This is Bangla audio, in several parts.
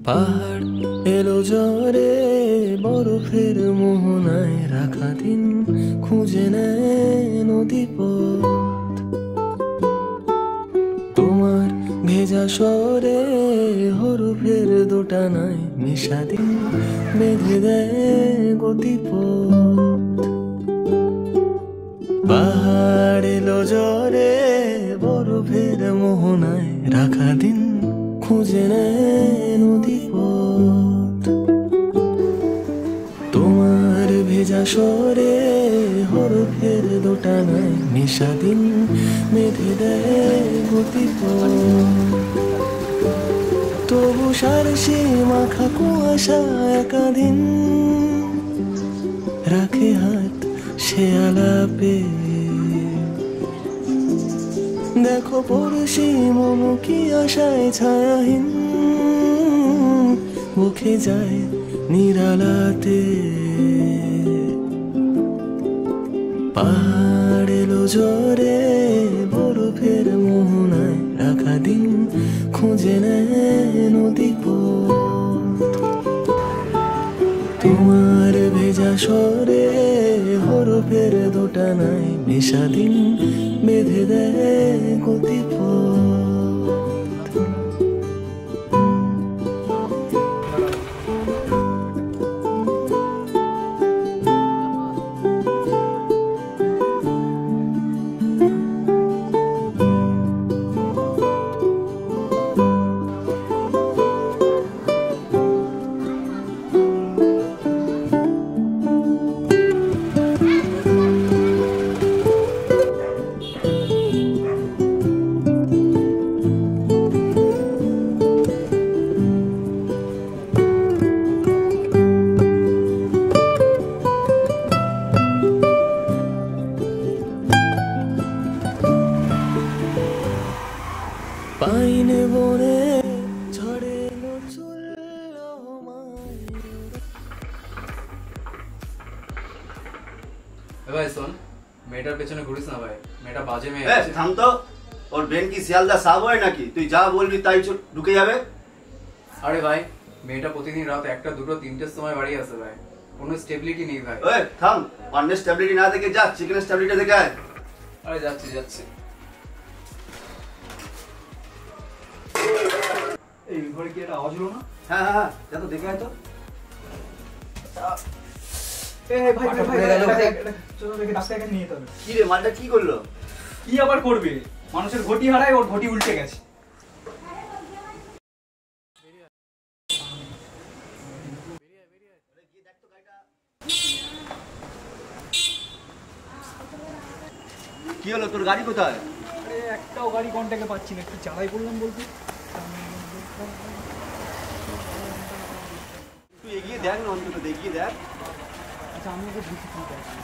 পাহাড় এলো জ্বরে বরফের মোহনায় রাখা দিন খুঁজে নেয় নদী পথ। তোমার ভেজা স্বরে হরফের দোটানায় মিশা দিন বেঁধে দেয় গতিপথ। পাহাড় এলো জ্বরে বরফের মোহনায় রাখা দিন খুঁজে নেয় নদী পথ। তোমার ভেজা স্বরে হরফের দোটানায় মিশা দিন বেঁধে দেয় গতিপথ। তবু সারসে মাখা কুয়াশা একা দিন রাখে হাত সে আলাপে। দেখো পড়শি মন কি আশায় ছায়াহীন মুখে যায় নিরালাতে। পাহাড় এলো জ্বরে বরফের মোহনায় রাখা দিন খুঁজে নেয় নদী পথ। তোমার ভেজা স্বরে হরফের দোটানায় মিশা দিন বেঁধে দেয় গতিপথ। পাইনে বনে ঝড়ে ভাই শোন, মেয়েটার পেছনে ঘুরিস না ভাই, মেয়েটা বাজে মেয়ে। থাম তো, ওর বেন কি শিয়ালদা সাব হয় নাকি? তুই যা বলবি তাই ঢুকে যাবে। আরে ভাই, মেয়েটা প্রতিদিন রাত 1টা 2টো 3টের সময় বাড়ি আসে ভাই, কোনো স্টেবিলিটি নেই ভাই। থাম, অন্য স্টেবিলিটি না দেখে যা চিকেন স্টেবিলিটি দেখে আয়। আরে যাচ্ছি যাচ্ছি। এই ঘরে কি একটা আওয়াজ হলো না? হ্যাঁ হ্যাঁ, যা তো দেখে আয় তো। ভাই চলো দেখে ডাক্তারকে নিয়ে যেতে হবে। কি রে, মালটা কি করলো? কি আবার করবে? মানুষের ঘটি হারায়, ওর ঘটি উল্টে গেছে। কি হলো, তোর গাড়ি কোথায়? আরে একটাও গাড়ি কন্ট্যাক্টে পাচ্ছি না, কি চালাই করলাম বলতে। তুই এগিয়ে দেখ না, অন্তত এগিয়ে দেখ। আচ্ছা আমি ওকে বুঝি ঠিক আছে।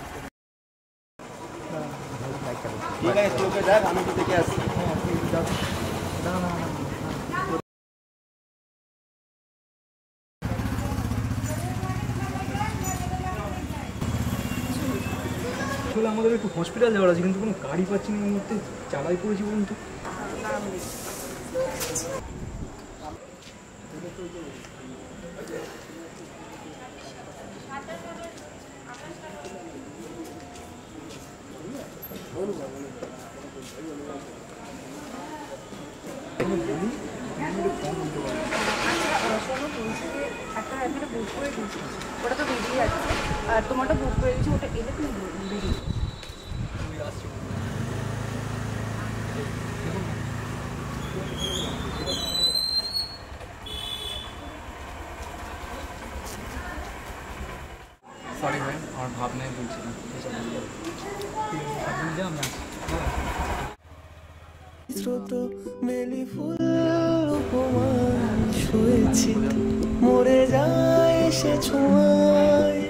ঠিক আছে, তোকে দেখ, আমি তো দেখে আসছি। হ্যাঁ ঠিক আছে, না না না আসলে আমাদের একটু হসপিটাল যাওয়ার আছে, কিন্তু কোনো গাড়ি পাচ্ছি না। এই মুহূর্তে চালাই পড়েছি বলুন তো। ওটা তো বেরিয়ে যাচ্ছে, আর তোমারটা বুক করে দিচ্ছি, ওটা এলে তুমি বেরিয়ে। সরি ভাই, আমার ভাবনায় বলছিলাম। স্রোত বেলি ফুল উপমায় শুয়েছি, মরে যায় সে ছোঁয়ায়।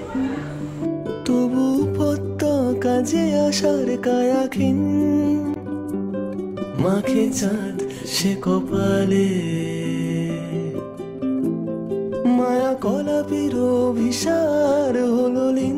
তবু কাজে আসার কায়াখিন মাখে চাঁদ সে কপালে। মায়া কলাপির অভিসার হলো লীন।